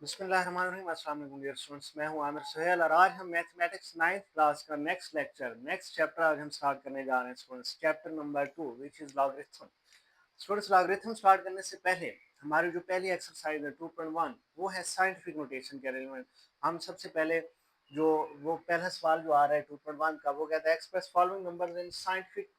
बिस्मिल्लाहिर्रहमानिर्रहीम। अस्सलाम वालेकुम डियर स्टूडेंट्स, मैं हूं आमिर सुहेल और आज हम मैथमेटिक्स 9th क्लास का नेक्स्ट चैप्टर आज हम स्टार्ट करने जा रहे हैं students. Chapter number 2 which is logarithm. Students, logarithm start करने से पहले हमारी जो पहली एक्सरसाइज है 2.1 वो है साइंटिफिक नोटेशन के रिलेवेंट। हम सबसे पहले जो वो पहला सवाल जो आ रहा है 2.1 का, वो कहता है express following numbers in scientific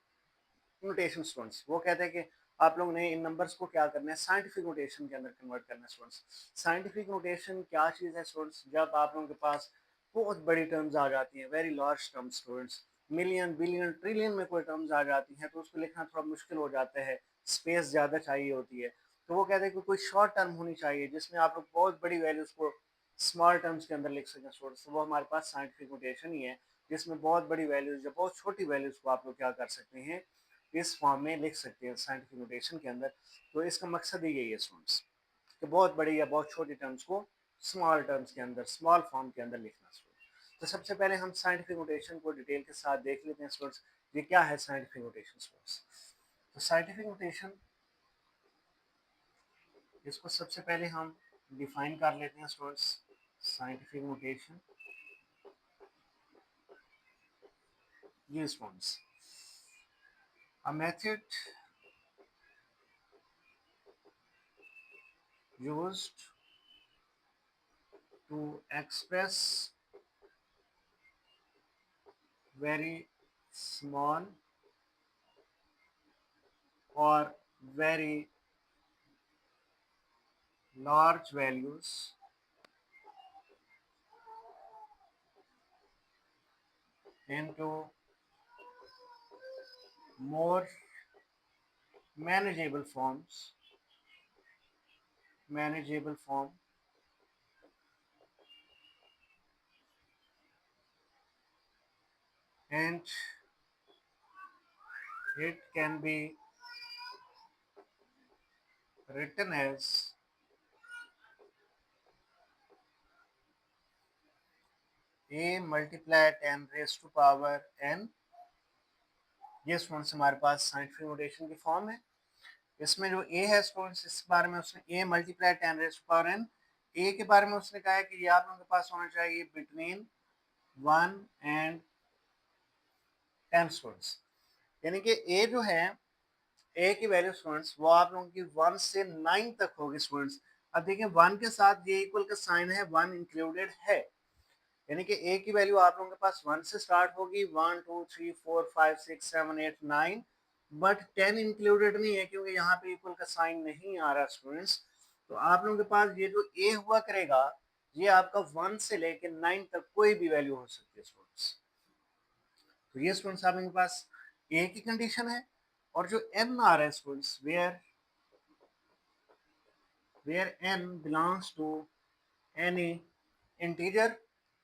notation. Students, वो कहते हैं कि आप लोगों ने इन नंबर्स को क्या करना है, साइंटिफिक नोटेशन के अंदर कन्वर्ट करना है। स्टूडेंट्स, साइंटिफिक नोटेशन क्या चीज़ है स्टूडेंट्स? जब आप लोगों के पास बहुत बड़ी टर्म्स आ जाती हैं, very large terms students, million billion trillion में कोई टर्म्स आ जाती हैं, तो उसको लिखना थोड़ा मुश्किल हो जाता है, स्पेस ज़्यादा चाहिए होती है। तो वो कहते हैं कि कोई शॉर्ट टर्म होनी चाहिए जिसमें आप लोग बहुत बड़ी वैल्यूज को स्मॉल टर्म्स के अंदर लिख सकें स्टूडेंट्स। तो वो हमारे पास साइंटिफिक नोटेशन ही है, जिसमें बहुत बड़ी वैल्यूज या बहुत छोटी वैल्यूज को आप लोग क्या कर सकते हैं, इस फॉर्म में लिख सकते हैं साइंटिफिक नोटेशन के अंदर। तो इसका मकसद ही यही है स्टूडेंट्स कि बहुत बड़ी या बहुत छोटी टर्म्स को स्मॉल टर्म्स के अंदर, स्मॉल फॉर्म के अंदर लिखना स्टूडेंट्स। तो सबसे पहले हम साइंटिफिक नोटेशन को डिटेल के साथ देख लेते हैं स्टूडेंट्स। ये क्या है साइंटिफिक नोटेशन स्टूडेंट्स? तो साइंटिफिक नोटेशन, इसको सबसे पहले हम डिफाइन कर लेते हैं स्टूडेंट्स। साइंटिफिक नोटेशन ये students, a method used to express very small or very large values into more manageable form, and it can be written as a multiplied 10 raised to power n। ये students हमारे पास scientific notation की form है। इसमें जो ए है students, इस बारे में उसने A multiply 10 raise to power n, A के बारे में उसने कहा है कि ये आप लोगों के पास होना चाहिए बिटवीन 1 एंड 10 स्टूडेंट्स। यानी कि ए जो है, ए की वैल्यू स्टूडेंट्स वो आप लोगों की 1 से 9 तक होगी स्टूडेंट्स। अब देखिए 1 के साथ ये इक्वल का साइन है, 1 इंक्लूडेड है, यानी कि ए की वैल्यू आप लोगों के पास 1 से स्टार्ट होगी, 1 2 3 4 5 6 7 8 9, बट 10 इंक्लूडेड नहीं है क्योंकि यहाँ पे इक्वल का साइन नहीं आ रहा स्टूडेंट्स। तो आप लोगों के पास ये जो ए हुआ करेगा, ये आपका 1 से लेके 9 तक कोई भी वैल्यू हो सकती है स्टूडेंट्स। तो ये स्टूडेंट्स आप लोगों के पास ए की कंडीशन है। और जो एन आ रहा है students, where n belongs to any integer,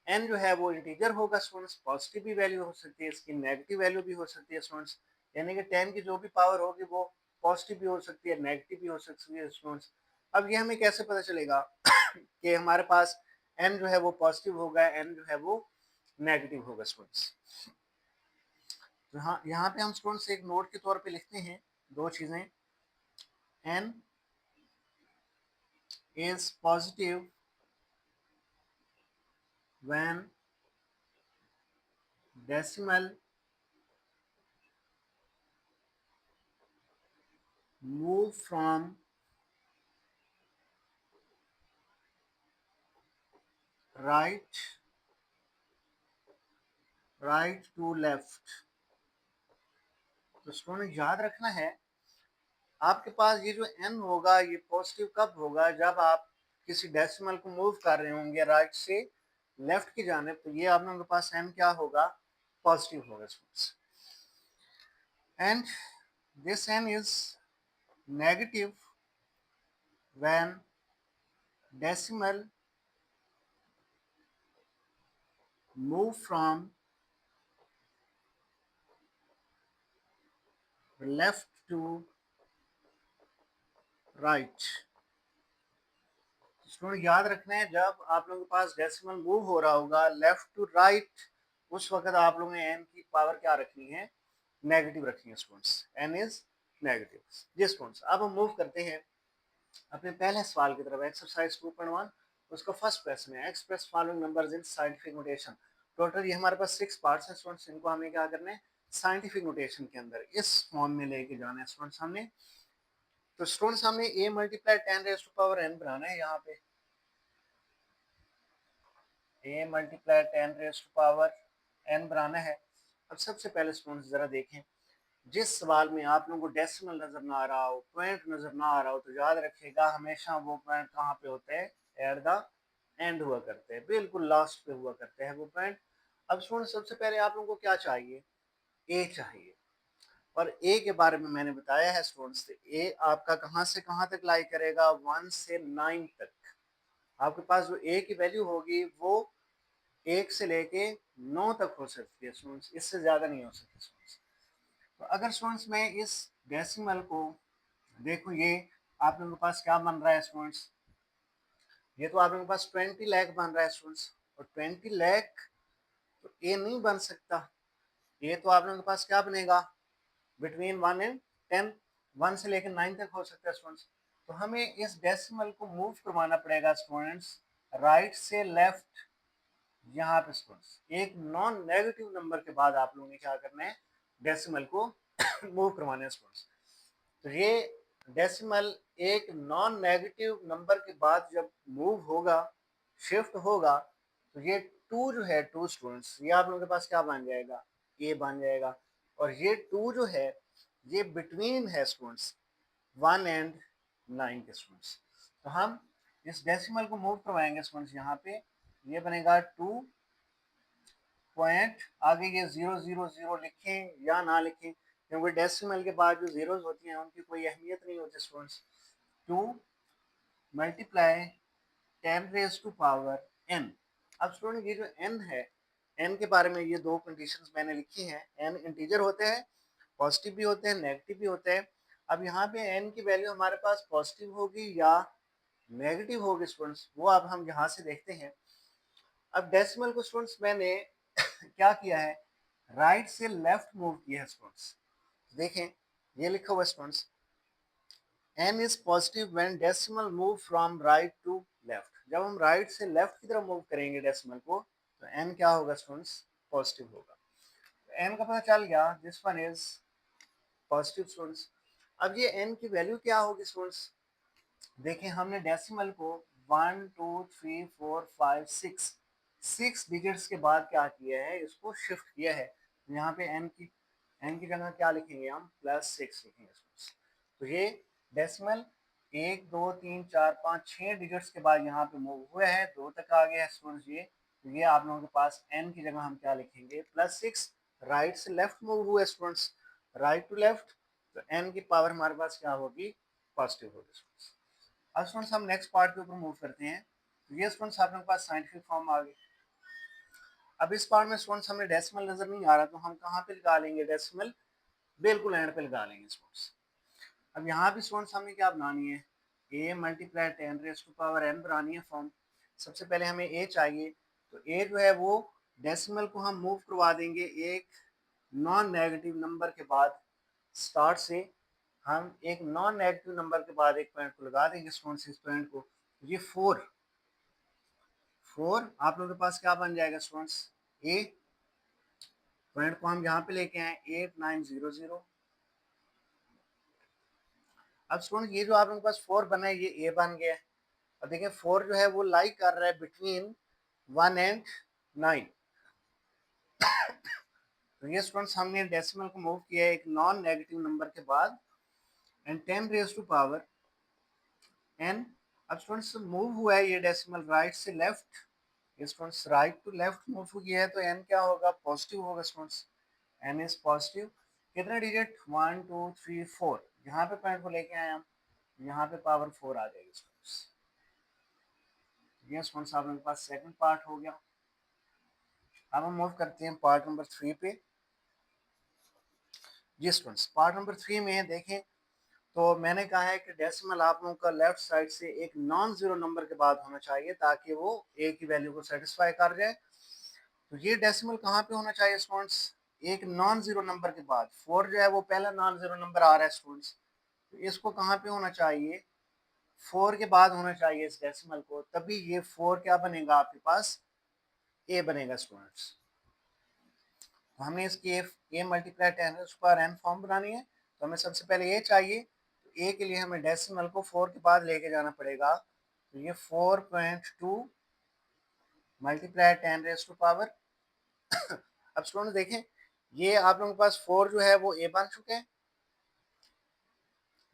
n जो है वो इंटीजर होगा स्टूडेंट्स। पॉजिटिव भी वैल्यू हो सकती है इसकी, नेगेटिव वैल्यू भी हो सकती है स्टूडेंट्स। यानी कि 10 की जो भी पावर होगी वो पॉजिटिव भी हो सकती है, नेगेटिव भी हो सकती है स्टूडेंट्स। अब ये हमें कैसे पता चलेगा कि हमारे पास एन जो है वो पॉजिटिव होगा, एन जो है वो नेगेटिव होगा स्टूडेंट्स? तो हाँ, यहाँ पे हम स्टूडेंट्स एक नोट के तौर पे लिखते हैं दो चीजें। N is positive when decimal move from right to left। तो स्टूडेंट याद रखना है, आपके पास ये जो n होगा ये पॉजिटिव कब होगा? जब आप किसी डेसिमल को मूव कर रहे होंगे राइट से लेफ्ट की जानिब, तो ये आप लोगों के पास n क्या होगा? पॉजिटिव होगा students. And this n is negative when decimal move from left to right. Student याद रखना है, जब आप लोगों के पास डेसिमल मूव हो रहा होगा लेफ्ट टू राइट, उस वक्त आप लोगों ने एन की पावर क्या रखनी है? नेगेटिव रखनी है स्टूडेंट्स। N is negative. जी स्टूडेंट्स, अब हम मूव करते हैं अपने पहले सवाल की तरफ, एक्सरसाइज 2.1। उसका फर्स्ट क्वेश्चन है express following numbers in scientific notation. Total ये हमारे पास 6 पार्ट्स हैं स्टूडेंट्स, इनको हमें क्या करना है साइंटिफिक नोटेशन के अंदर इस फॉर्म में लेके जाना है स्टूडेंट्स हमने। तो स्टूडेंट्स हमने a multiply 10 raise to power n बनाना है, यहाँ पे a multiply 10 raise to power n बनाना है। अब सबसे पहले स्टूडेंट्स जरा देखें, जिस सवाल में आप लोगों को डेसिमल नजर ना आ रहा हो, पॉइंट नजर ना आ रहा हो, तो याद रखिएगा हमेशा वो पॉइंट कहाँ पे होते हैं, एट द एंड हुआ करते हैं, बिल्कुल लास्ट पे हुआ करते हैं वो पॉइंट। अब स्टूडेंट्स सबसे पहले आप लोगों को क्या चाहिए, ए चाहिए, और ए के बारे में मैंने बताया है स्टूडेंट्स, ए आपका कहाँ से कहाँ तक लाई करेगा, 1 से 9 तक। आपके पास जो ए की वैल्यू होगी वो 1 से लेके 9 तक हो सकती है स्टूडेंट्स, इससे ज्यादा नहीं हो सकती स्टूडेंट्स। तो अगर स्टूडेंट्स मैं इस डेसिमल को देखो, ये आप लोगों के पास क्या बन रहा है स्टूडेंट्स, ये तो आप लोगों के पास 20 लाख बन रहा है स्टूडेंट्स, और 20 लाख तो ए नहीं बन सकता, ये तो आप लोगों के पास क्या बनेगा, बिटवीन 1 एंड 10, 1 से लेकर 9 तक हो सकता है स्टूडेंट्स। तो हमें इस डेसिमल को मूव करवाना पड़ेगा स्टूडेंट्स राइट से लेफ्ट। यहाँ पे स्टूडेंट्स एक नॉन नेगेटिव नंबर के बाद आप लोगों ने क्या करना है, डेसिमल को मूव करवाना है स्टूडेंट्स। तो ये डेसिमल एक नॉन नेगेटिव नंबर के बाद जब मूव होगा, शिफ्ट होगा, तो ये 2 जो है 2 स्टूडेंट्स, ये आप लोगों के पास क्या बन जाएगा, ए बन जाएगा। और ये 2 जो है ये बिटवीन है स्टूडेंट्स 1 एंड 9 के स्टूडेंट्स। तो हम इस डेसिमल को मूव करवाएंगे स्टूडेंट्स, यहाँ पे ये बनेगा 2 पॉइंट, आगे ये 000 लिखें या ना लिखें, क्योंकि डेसिमल के बाद जो जीरोस होती हैं उनकी कोई अहमियत नहीं होती students. 2 multiply 10 raise to power n। अब स्टूडेंट ये जो n है, n के बारे में ये दो कंडीशंस मैंने लिखी हैं, n इंटीजर होते हैं, पॉजिटिव भी होते हैं, नेगेटिव भी होते हैं। अब यहाँ पे n की वैल्यू हमारे पास पॉजिटिव होगी या नेगेटिव होगी स्टूडेंट्स, वो अब हम यहाँ से देखते हैं। अब डेसिमल को स्टूडेंट्स मैंने क्या किया है, राइट से लेफ्ट मूव किया है स्टूडेंट्स। देखें ये लिखा हुआ students, n is positive when decimal move from right to left। जब हम राइट से लेफ्ट की तरफ मूव करेंगे डेसिमल को, तो n क्या होगा स्टूडेंट्स, पॉजिटिव होगा। तो n का पता चल गया, this one is positive students. अब ये n की वैल्यू क्या होगी स्टूडेंट्स, देखें हमने डेसिमल को 1 2 3 4 5 6 डिजिट्स के बाद क्या किया है, इसको शिफ्ट किया है। यहाँ पे n की जगह क्या लिखेंगे हम, +6 लिखेंगे। तो ये डेसिमल 1 2 3 4 5 6 डिजिट्स के बाद यहाँ पे मूव हुआ है, 2 तक आ गया है स्टूडेंट्स ये। तो ये आप लोगों के पास n की जगह हम क्या लिखेंगे, +6। राइट से लेफ्ट मूव हुआ है स्टूडेंट्स, राइट टू लेफ्ट, तो n की पावर हमारे पास क्या होगी, पॉजिटिव होगी स्टूडेंट्स। अब स्टूडेंट्स हम नेक्स्ट पार्ट के ऊपर मूव करते हैं। तो ये स्टूडेंट्स आप लोगों के पास साइंटिफिक फॉर्म आ गई। अब इस पार्ट में स्टूडेंट्स हमें डेसिमल नजर नहीं आ रहा, तो हम कहाँ पे लगा लेंगे डेसिमल, बिल्कुल एंड पे लगा लेंगे स्टूडेंट्स। अब यहाँ भी स्टूडेंट्स हमें क्या बनानी है, a multiply 10 raise to power n बनानी है फॉर्म। सबसे पहले हमें a चाहिए, तो a जो है वो डेसिमल को हम मूव करवा देंगे एक नॉन नेगेटिव नंबर के बाद, स्टार्ट से हम एक नॉन नेगेटिव नंबर के बाद एक पॉइंट को लगा देंगे स्टूडेंट्स, इस पॉइंट को। ये 4 आप लोगों के पास क्या बन जाएगा स्टूडेंट्स, a पॉइंट को हम यहाँ पे लेके आए 8900। अब स्टूडेंट ये जो आप लोगों के पास 4 बना है ये a बन गया है। और देखिए 4 जो है वो लाई कर रहा है बिटवीन 1 एंड 9। तो ये स्टूडेंट्स हमने डेसिमल को मूव किया है एक नॉन नेगेटिव नंबर के बाद, and 10 raise to power n। अब स्टूडेंट्स मूव हुआ है ये डेसिमल राइट से लेफ्ट, ये students right to left move किया है, तो n क्या होगा, पॉजिटिव होगा स्टूडेंट्स, n इज पॉजिटिव। कितने डिजिट, 1 2 3 4, यहाँ पे पॉइंट को लेके आए हम, यहाँ पे पावर 4 आ जाएगी स्टूडेंट्स। ये स्टूडेंट्स आप लोगों के पास सेकंड पार्ट हो गया। अब हम मूव करते हैं पार्ट नंबर 3 पे। जी स्टूडेंट्स पार्ट नंबर 3 में देखें, तो मैंने कहा है कि डेसिमल आप लोगों का लेफ्ट साइड से एक नॉन जीरो नंबर के बाद होना चाहिए ताकि वो ए की वैल्यू को सेटिस्फाई कर जाए। तो ये डेसिमल कहाँ पे होना चाहिए स्टूडेंट्स, एक नॉन जीरो नंबर के बाद। 4 जो है वो पहला नॉन जीरो नंबर आ रहा है स्टूडेंट्स, तो इसको कहाँ पे होना चाहिए, 4 के बाद होना चाहिए इस डेसिमल को, तभी ये 4 क्या बनेगा आपके पास, ए बनेगा स्टूडेंट्स। तो हमने इसकी ए मल्टीप्लाई 10⁻n फॉर्म बनानी है, तो हमें सबसे पहले ए चाहिए। तो ए के लिए हमें डेसिमल को 4 के बाद लेके जाना पड़ेगा, तो ये 4.2 मल्टीप्लाई 10⁻। अब स्टूडेंट देखें, ये आप लोगों के पास 4 जो है वो ए बन चुके हैं,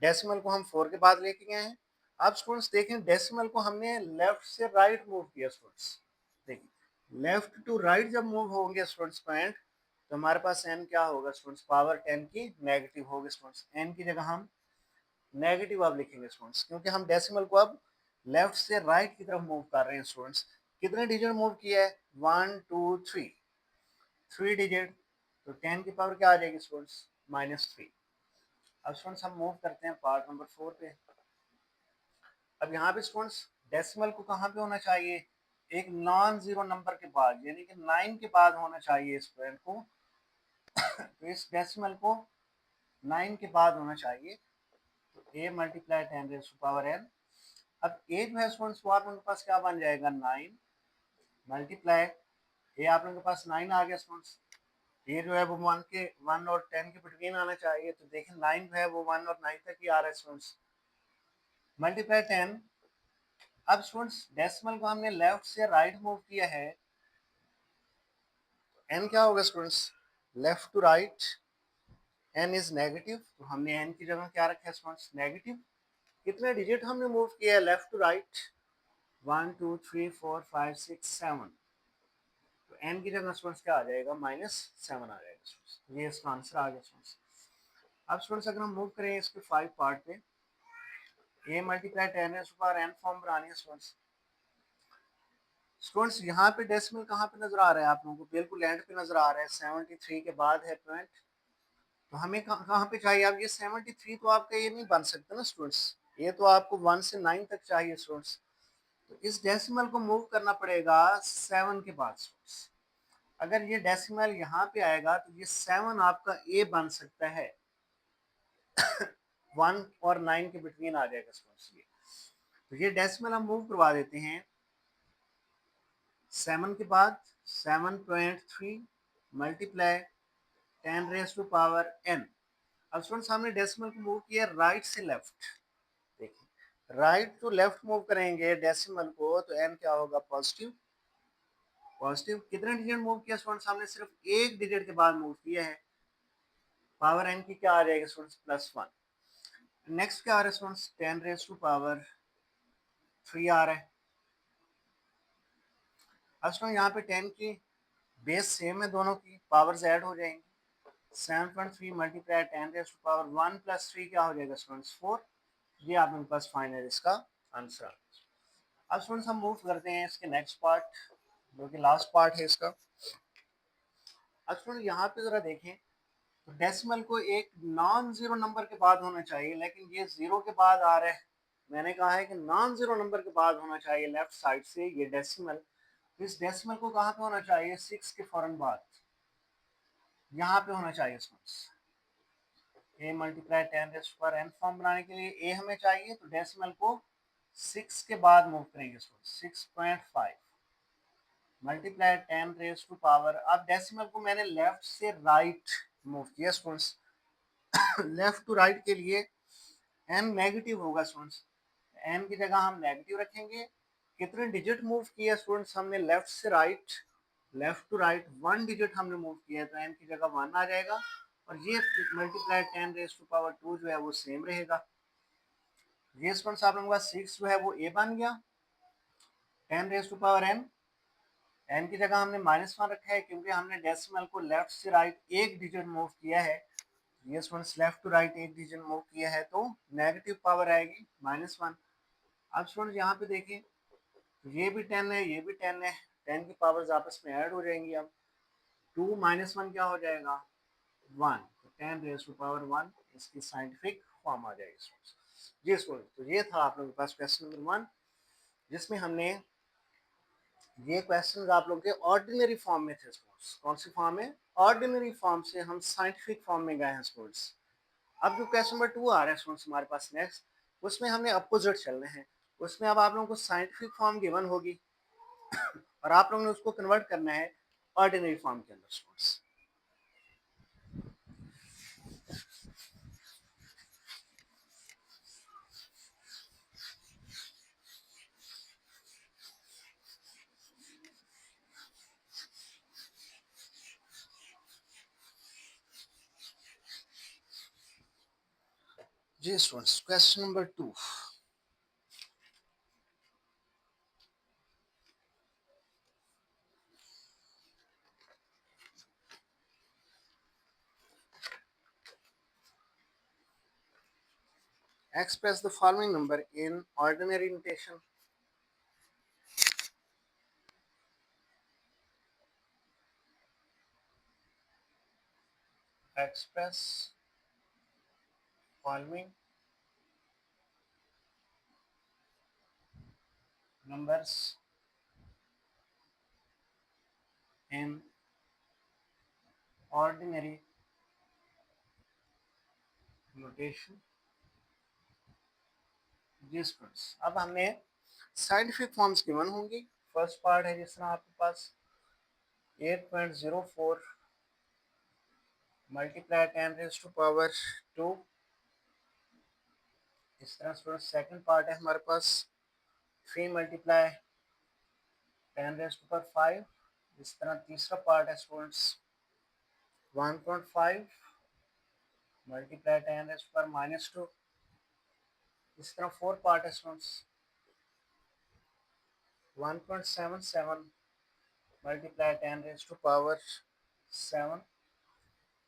डेसिमल को हम 4 के बाद लेके गए हैं। अब स्टूडेंट्स देखें, डेसिमल को हमने लेफ्ट से राइट मूव किया स्टूडेंट्स। देखिए लेफ्ट टू राइट जब मूव होंगे स्टूडेंट्स पॉइंट, तो हमारे पास n क्या होगा स्टूडेंट्स, पावर 10 की नेगेटिव होगी स्टूडेंट्स। n की जगह हम नेगेटिव अब लिखेंगे स्टूडेंट्स, क्योंकि हम डेसिमल को अब लेफ्ट से राइट की तरफ मूव कर रहे हैं स्टूडेंट्स। कितने डिजिट मूव किया है, 1 2 3, 3 डिजिट। तो 10 की पावर क्या आ जाएगी स्टूडेंट्स, -3। अब स्टूडेंट्स हम मूव करते हैं पार्ट नंबर 4 पे। अब यहाँ पे स्टूडेंट्स डेसिमल को कहाँ पे होना चाहिए, एक नॉन जीरो नंबर के बाद, यानी कि 9 के बाद होना चाहिए इस पॉइंट को। तो इस डेसिमल को 9 के बाद होना चाहिए, तो a मल्टीप्लाई 10⁻n। अब a जो है स्टूडेंट्स वो आप लोगों के पास क्या बन जाएगा, 9 मल्टीप्लाई a, आप लोगों के पास 9 आ गया स्टूडेंट्स। ये जो है वो 1 और 10 के बिटवीन आना चाहिए, तो देखें 9 जो है वो 1 और 9 तक ही आ रहा है स्टूडेंट्स, मल्टीप्लाई 10। अब स्टूडेंट्स डेसिमल को हमने लेफ्ट से राइट मूव किया है, n क्या होगा students, left to right n is negative, तो हमने n की जगह क्या रखा है स्टूडेंट्स, नेगेटिव। कितने डिजिट हमने मूव किया है लेफ्ट टू राइट, 1 2 3 4 5 6 7, तो n की जगह स्टूडेंट्स क्या आ जाएगा, -7 आ जाएगा स्टूडेंट्स। ये इसका आंसर आ गया स्टूडेंट्स। अब स्टूडेंट्स अगर हम मूव करें इसके 5 पार्ट पे, a मल्टीप्लाई 10⁻n फॉर्म बनानी है स्टूडेंट्स। स्टूडेंट्स यहाँ पे डेसिमल कहाँ पे नजर आ रहा है आप लोगों को, बिल्कुल एंड पे नजर आ रहा है, 73 के बाद है पॉइंट। तो हमें कहाँ पे चाहिए, अब ये 73 तो आपका ये नहीं बन सकता ना स्टूडेंट्स, ये तो आपको 1 से 9 तक चाहिए स्टूडेंट्स। तो इस डेसिमल को मूव करना पड़ेगा 7 के बाद स्टूडेंट्स। अगर ये डेसिमल यहाँ पे आएगा तो ये 7 आपका ए बन सकता है, 1 और 9 के बिटवीन आ जाएगा स्टूडेंट्स ये। तो ये डेसिमल हम मूव करवा देते हैं 7 के बाद, 7.3 मल्टीप्लाई 10⁻n। अब स्टूडेंट्स हमने डेसिमल को मूव किया राइट से लेफ्ट। देखिए राइट टू लेफ्ट मूव करेंगे डेसिमल को, तो n क्या होगा, पॉजिटिव। पॉजिटिव कितने डिजिट मूव किया स्टूडेंट्स, हमने सिर्फ एक डिजिट के बाद मूव किया है, पावर n की क्या आ जाएगी स्टूडेंट्स, +1। नेक्स्ट क्या आ रहा है स्टूडेंट्स, 10⁻3 आ रहा है। अब स्टूडेंट यहाँ पे 10 की बेस सेम है, दोनों की पावर्स ऐड हो जाएंगी, 7.3 मल्टीप्लाई 10⁻1 + 3 क्या हो जाएगा स्टूडेंट्स, 4। ये आप मेरे पास फाइनल इसका आंसर। अब स्टूडेंट्स हम मूव करते हैं इसके नेक्स्ट पार्ट, जो कि लास्ट पार्ट है इसका। अब स्टूडेंट यहाँ पे जरा देखें, तो डेसिमल को एक नॉन जीरो नंबर के बाद होना चाहिए, लेकिन ये जीरो के बाद आ रहा है। मैंने कहा है कि नॉन जीरो नंबर के बाद होना चाहिए लेफ्ट साइड से ये डेसिमल। इस डेसिमल को कहाँ पे होना चाहिए, 6 के फौरन बाद यहाँ पे होना चाहिए students. a multiply 10⁻n form बनाने के लिए a हमें चाहिए, तो डेसिमल को 6 के बाद मूव करेंगे स्टूडेंट्स, 6.5 मल्टीप्लाई 10⁻। अब डेसिमल को मैंने लेफ्ट से राइट मूव किया स्टूडेंट्स। लेफ्ट टू राइट के लिए n नेगेटिव होगा स्टूडेंट्स, n की जगह हम नेगेटिव रखेंगे। कितने डिजिट मूव किया स्टूडेंट्स हमने लेफ्ट से right, left to right 1 digit हमने मूव किया है, तो n की जगह 1 आ जाएगा, और ये मल्टीप्लाई 10⁻2 जो है वो सेम रहेगा। ये स्टूडेंट्स आप लोगों का 6 जो है वो a बन गया, 10⁻n, n की जगह हमने -1 रखा है, क्योंकि हमने डेसिमल को लेफ्ट से राइट एक डिजिट मूव किया है। ये स्टूडेंट्स लेफ्ट टू राइट एक डिजिट मूव किया है, तो नेगेटिव पावर आएगी -1। अब स्टूडेंट्स यहाँ पे देखें, ये भी 10 है, ये भी 10 है, 10 की पावर्स आपस में ऐड हो जाएंगी। अब 2 -1 क्या हो जाएगा, 1, तो 10⁻1 इसकी साइंटिफिक फॉर्म आ जाएगी स्टूडेंट्स। जी स्टूडेंट, तो ये था आप लोगों के पास क्वेश्चन नंबर 1, जिसमें हमने ये क्वेश्चन आप लोगों के ऑर्डिनरी फॉर्म में थे स्टूडेंट्स। कौन सी फॉर्म है, ऑर्डिनरी फॉर्म से हम साइंटिफिक फॉर्म में गए हैं स्टूडेंट्स। अब जो क्वेश्चन नंबर 2 आ रहा है स्टूडेंट्स हमारे पास नेक्स्ट, उसमें हमने अपोजिट चलना है। उसमें अब आप लोगों को साइंटिफिक फॉर्म गिवन होगी और आप लोगों ने उसको कन्वर्ट करना है ऑर्डिनरी फॉर्म के अंदर स्टूडेंट्स। जी students, question number 2। Express the following number in ordinary notation. Express following numbers in ordinary notation. जी स्टूडेंट्स, अब हमें साइंटिफिक फॉर्म्स गिवन होंगी। फर्स्ट पार्ट है जिस तरह आपके पास 8.04 मल्टीप्लाई 10⁻²। इस तरह स्टूडेंट सेकंड पार्ट है हमारे पास 3 मल्टीप्लाई 10⁵। इस तरह तीसरा पार्ट है स्टूडेंट्स 1.5 मल्टीप्लाई 10⁻²। इस तरह फोर्थ पार्ट है स्टूडेंट्स 1.77 मल्टीप्लाई 10⁻⁷।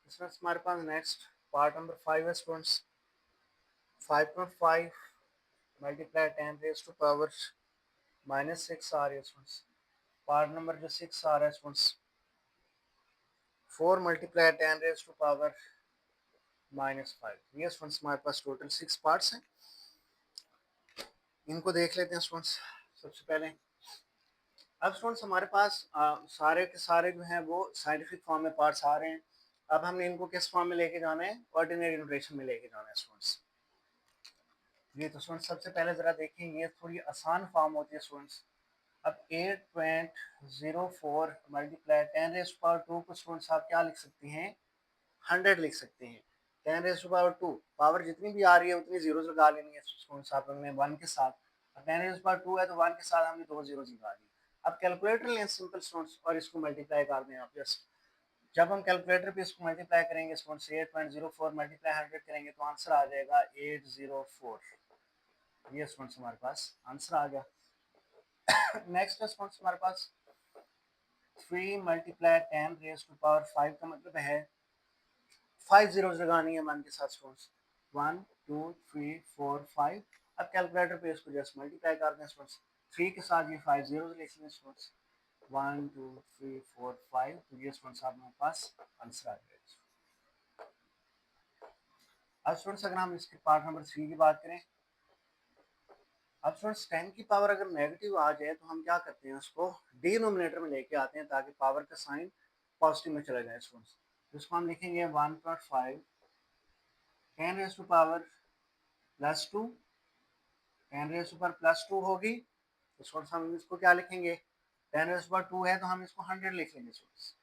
इसमें हमारे पास नेक्स्ट पार्ट नंबर 5 है स्टूडेंट्स 5.5 मल्टीप्लाई 10⁻⁻⁶ आ रही है स्टूडेंट्स। पार्ट नंबर जो 6 आ रहा है स्टूडेंट्स 4 मल्टीप्लाई 10⁻⁻⁵। ये स्टूडेंट्स हमारे पास टोटल 6 पार्ट्स हैं। इनको देख लेते हैं स्टूडेंट्स। सबसे पहले अब स्टूडेंट्स हमारे पास सारे के सारे जो हैं वो साइंटिफिक फॉर्म में पार्ट्स आ रहे हैं। अब हमने इनको किस फॉर्म में लेके जाना है? ऑर्डिनरी नोटेशन में लेके जाना है स्टूडेंट्स। ये तो स्टूडेंट्स सबसे पहले ज़रा देखें, ये थोड़ी आसान फॉर्म होती है स्टूडेंट्स। अब 8.04 मल्टीप्लाई 10⁻² को स्टूडेंट्स आप क्या लिख सकते हैं? 100 लिख सकते हैं। 10⁻², पावर जितनी भी आ रही है उतनी जीरोस लगा लेनी है स्टूडेंट्स आप लोगों ने 1 के साथ। 10⁻² है तो 1 के साथ हमने 2 जीरोस लगा दी। अब कैलकुलेटर लें सिंपल स्टूडेंट्स और इसको मल्टीप्लाई कर दें आप जस्ट। जब हम कैलकुलेटर पे इसको मल्टीप्लाई करेंगे स्टूडेंट्स 8.04 मल्टीप्लाई 100 करेंगे तो आंसर आ जाएगा 804। ये स्टूडेंट्स हमारे पास आंसर आ गया। नेक्स्ट है स्टूडेंट्स हमारे पास 3 मल्टीप्लाई 10⁻⁵ का मतलब है 5 जीरोस लगानी है 1 के साथ स्टूडेंट्स। 1 2 3 4 5। अब कैलकुलेटर पे इसको जस्ट मल्टीप्लाई कर दें स्टूडेंट्स। 3 के साथ ये 5 जीरोस लिखेंगे स्टूडेंट्स। 1 2 3 4 5। तो ये स्टूडेंट्स आपके पास आंसर आ जाएगा। अब स्टूडेंट्स अगर हम इसके पार्ट नंबर 3 की बात करें, अब स्टूडेंट्स 10 की पावर अगर नेगेटिव आ जाए तो हम क्या करते हैं, उसको डिनोमिनेटर में लेके आते हैं ताकि पावर का साइन पॉजिटिव में चला जाए स्टूडेंट्स। जिसको हम लिखेंगे 1.5 10⁻+2। 10⁻+2 होगी तो स्टूडेंट्स हम इसको क्या लिखेंगे? 10⁻² है तो हम इसको 100 लिख लेंगे स्टूडेंट्स।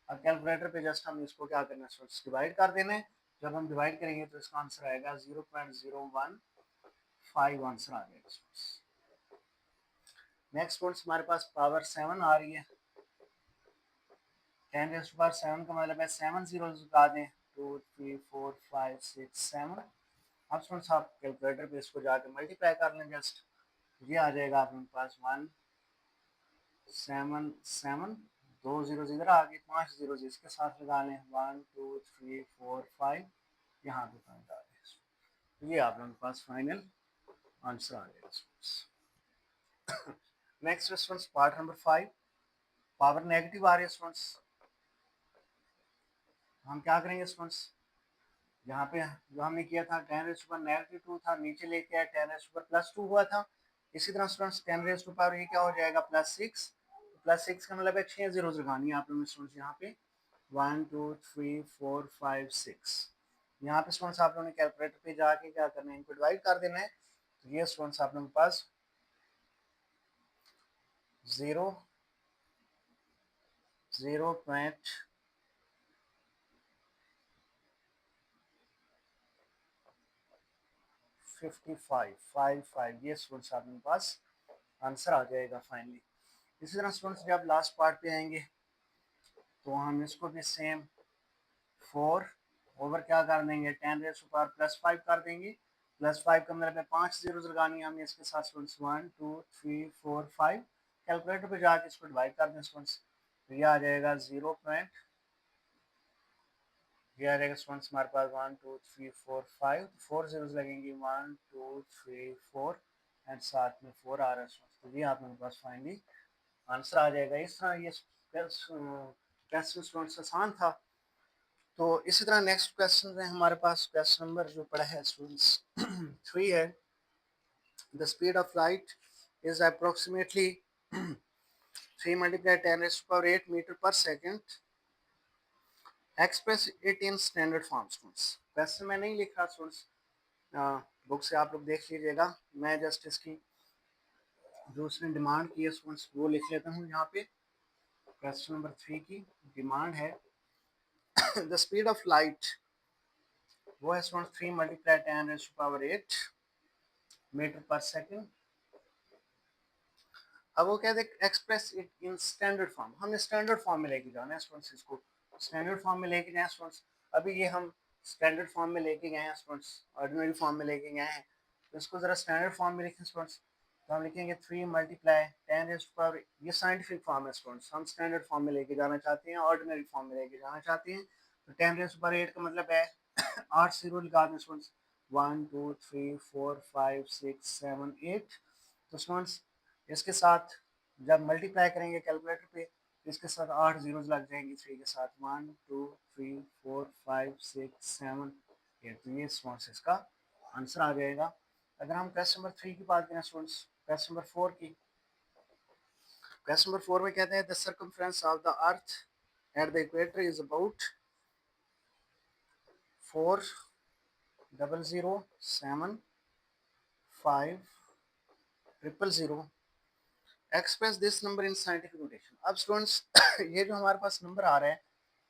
अब कैलकुलेटर पे जस्ट हम इसको क्या करना है स्टूडेंट्स? डिवाइड कर देना है। जब हम डिवाइड करेंगे तो इसका आंसर आएगा 0.015 आंसर आ जाएगा स्टूडेंट्स। नेक्स्ट स्टूडेंट्स हमारे पास पावर 7 आ रही है। 10⁻7 का मतलब है 7 जीरोस लगा दें। 2 3 4 5 6 7। अब स्टूडेंट्स आप कैलकुलेटर पे इसको जाके मल्टीप्लाई कर लें जस्ट। ये आ जाएगा आपके पास 177। 2 जीरो इधर आ गए, 5 जीरो इसके साथ लगा लें। 1 2 3 4 5 यहाँ पे पॉइंट आ गए। तो ये आप लोगों के पास फाइनल आंसर आ जाएगा students. Next students part number 5, power negative आ रही है स्टूडेंट्स। हम क्या करेंगे स्टूडेंट्स? यहाँ पे जो हमने किया था 10⁻⁻² था, नीचे लेके आए 10⁻+2 हुआ था। इसी तरह स्टूडेंट्स 10⁻⁻ ये क्या हो जाएगा? +6। +6 का मतलब है 6 जीरोस लगानी है आप लोगों ने स्टूडेंट्स यहाँ पे। 1 2 3 4 5 6। यहाँ पे स्टूडेंट्स आप लोगों ने कैलकुलेटर पे जाके क्या करना है? इनको डिवाइड कर देना है। तो ये स्टूडेंट्स आप लोगों के पास 0.55 ये स्टूडेंट्स आप लोगों के पास आंसर आ जाएगा फाइनली। इसी तरह स्टूडेंट्स जब लास्ट पार्ट पे आएंगे तो हम इसको भी सेम 4 ओवर क्या कर देंगे 10⁻+5 कर देंगे। +5 का मतलब है 5 जीरो लगानी है हमने इसके साथ स्टूडेंट्स 1 2 3 4 5 कैलकुलेटर पे जाके इसको डिवाइड कर दें स्टूडेंट्स। तो ये आ जाएगा 0 पॉइंट, ये आ जाएगा स्टूडेंट्स हमारे पास 1 2 3 4 5 4 जीरोस लगेंगे 1 2 3 4 एंड साथ में 4 आ रहा है स्टूडेंट्स। तो ये आप मेरे पास फाइनली आंसर आ जाएगा। इस तरह ये क्वेश्चन स्टूडेंट्स आसान था। तो इसी तरह नेक्स्ट क्वेश्चन है हमारे पास, क्वेश्चन नंबर जो पड़ा है स्टूडेंट्स 3 है। The speed of light is approximately 3 × 10⁻8 metre पर second, express it in standard form. Students question मैं नहीं लिख रहा स्टूडेंट्स, बुक से आप लोग देख लीजिएगा, मैं जस्ट इसकी जो उसने डिमांड की है स्टूडेंट्स वो लिख लेता हूँ यहाँ पे। क्वेश्चन नंबर 3 की डिमांड है द स्पीड ऑफ लाइट, वो है स्टूडेंट्स 3 × 10⁻8 मीटर पर सेकेंड। अब वो कहते हैं express it in standard form, हमने स्टैंडर्ड फॉर्म में लेके जाना है स्टूडेंट्स, इसको स्टैंडर्ड फॉर्म में लेके जाए स्टूडेंट्स। अभी ये हम स्टैंडर्ड फॉर्म में लेके गए हैं स्टूडेंट्स, ऑर्डिनरी फॉर्म में लेके गए हैं, तो इसको जरा स्टैंडर्ड फॉर्म में लिखें स्टूडेंट्स। तो हम लिखेंगे 3 × 10⁻, ये साइंटिफिक फॉर्म है स्टूडेंट्स, हम स्टैंडर्ड फॉर्म में लेके जाना चाहते हैं, ऑर्डिनरी फॉर्म में लेके जाना चाहते हैं। तो 10⁻8 का मतलब है 8 जीरो लगा दें स्टूडेंट्स, 1 2 3 4 5 6 7 8। तो स्टूडेंट्स इसके साथ जब मल्टीप्लाई करेंगे कैलकुलेटर पे इसके साथ 8 जीरोस लग जाएंगे 3 के साथ, 1 2 3 4 5 6 7 8। तो ये स्टूडेंट्स इसका आंसर आ जाएगा। अगर हम क्वेश्चन नंबर 3 की बात करें स्टूडेंट्स, क्वेश्चन नंबर 4 की, क्वेश्चन नंबर 4 में कहते हैं the circumference of the earth at the equator is about 4,007,5,000,000। Express this number in scientific notation. अब स्टूडेंट्स ये जो हमारे पास नंबर आ रहा है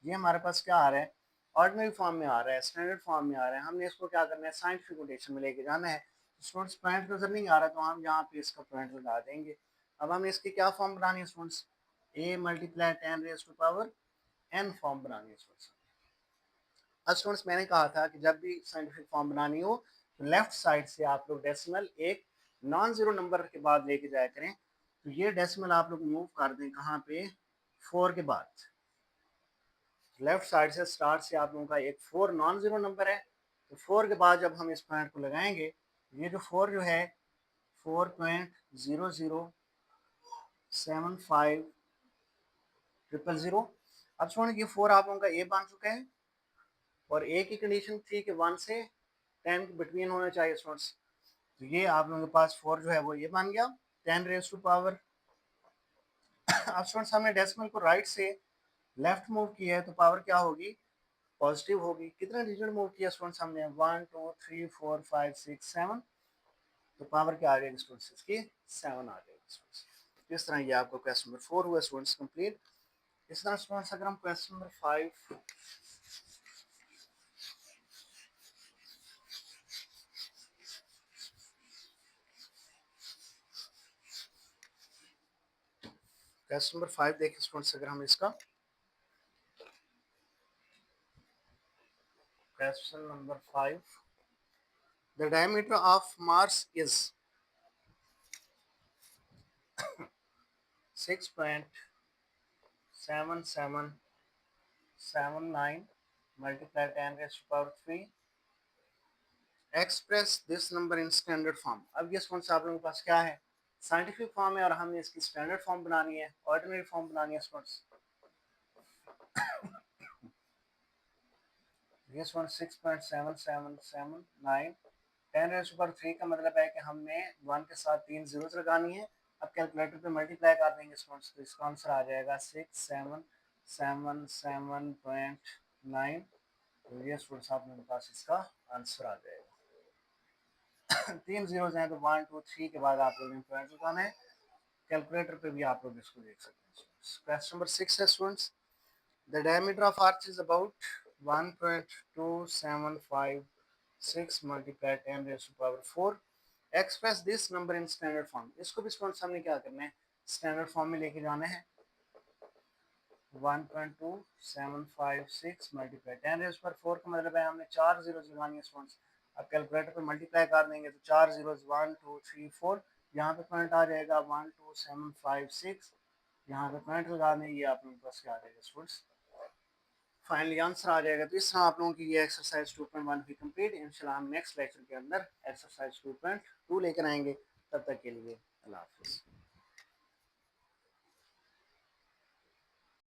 ये हमारे पास क्या आ रहा है, ऑर्डिनरी फॉर्म में आ रहा है, स्टैंडर्ड फॉर्म में आ रहा है, हमने इसको क्या करना है साइंटिफिक नोटेशन में लेके जाना है। स्टूडेंट्स पॉइंट नजर नहीं आ रहा तो हम यहाँ पे इसका पॉइंट लगा देंगे। अब हमें इसकी क्या फॉर्म बनानी है स्टूडेंट्स, a × 10⁻n फॉर्म बनानी है स्टूडेंट्स। अब स्टूडेंट्स मैंने कहा था कि जब भी साइंटिफिक फॉर्म बनानी हो तो लेफ्ट साइड से आप लोग डेसिमल एक नॉन जीरो नंबर के बाद लेके जाया करें। तो ये डेसिमल आप लोग मूव कर दें कहाँ पे, 4 के बाद, लेफ्ट साइड से स्टार्ट से आप लोगों का एक 4 नॉन जीरो नंबर है, तो 4 के बाद जब हम इस पॉइंट को लगाएंगे ये जो 4 जो है 4.0075,000,000। अब स्टूडेंट ये 4 आप लोगों का ए बन चुका है और ए की कंडीशन थी कि 1 से 10 के बिटवीन होना चाहिए स्टूडेंट्स। तो ये आप लोगों के पास 4 जो है वो ये बन गया 10⁻। अब स्टूडेंट्स हमने डेसिमल को राइट से लेफ्ट मूव किया है तो पावर क्या होगी, पॉजिटिव होगी। कितना डिजिट मूव किया स्टूडेंट्स हमने, 1 2 3 4 5 6 7, तो पावर क्या आ जाएगी स्टूडेंट्स इसकी 7 आ जाएगी स्टूडेंट्स। इस तरह ये आपको क्वेश्चन नंबर 4 हुआ स्टूडेंट्स कंप्लीट। इस तरह स्टूडेंट्स अगर हम क्वेश्चन नंबर 5, क्वेश्चन नंबर 5 देखें स्टूडेंट्स, अगर हम इसका question number 5, the diameter of Mars is 6.7779 multiply 10⁻3, express this number in standard form. अब ये स्टूडेंट्स आप लोगों के पास क्या है, साइंटिफिक फॉर्म है और हमने इसकी स्टैंडर्ड फॉर्म बनानी है, ऑर्डिनरी फॉर्म बनानी है स्टूडेंट्स। ये स्टूडेंट्स 6.7779 10⁻3 का मतलब है कि हमने 1 के साथ 3 जीरोस लगानी है। अब कैलकुलेटर पे मल्टीप्लाई कर देंगे स्टूडेंट्स तो इसका आंसर आ जाएगा 6777.9। तो ये स्टूडेंट्स आप मेरे पास इसका आंसर आ जाएगा। तीन जीरोज हैं तो 1 2 3 के बाद आप लोग पॉइंट उठाना है। कैलकुलेटर पे भी आप लोग इसको देख सकते हैं। क्वेश्चन नंबर 6 है students, the diameter of arch is about 1.2756 multiply 10 raised to power 4, express this number in standard form. इसको भी स्टूडेंट्स हमने क्या करना है, स्टैंडर्ड फॉर्म में लेके जाना है। 1.2756 मल्टीप्लाई 10 रेज़ पर 4 का मतलब है हमने 4 जीरो लगानी है स्टूडेंट्स। अब कैलकुलेटर पे मल्टीप्लाई कर देंगे तो 4 जीरो 1 2 3 4, यहाँ पे पॉइंट आ जाएगा 12756, यहाँ पे पॉइंट लगा देंगे, ये आप लोगों के पास क्या आ जाएगा स्टूडेंट्स, फाइनली आंसर आ जाएगा। तो इस तरह आप लोगों की ये एक्सरसाइज 2.1 भी कंप्लीट। इंशाल्लाह हम नेक्स्ट लेक्चर के अंदर एक्सरसाइज 2.2 लेकर आएंगे। तब तक के लिए अल्लाह हाफिज़।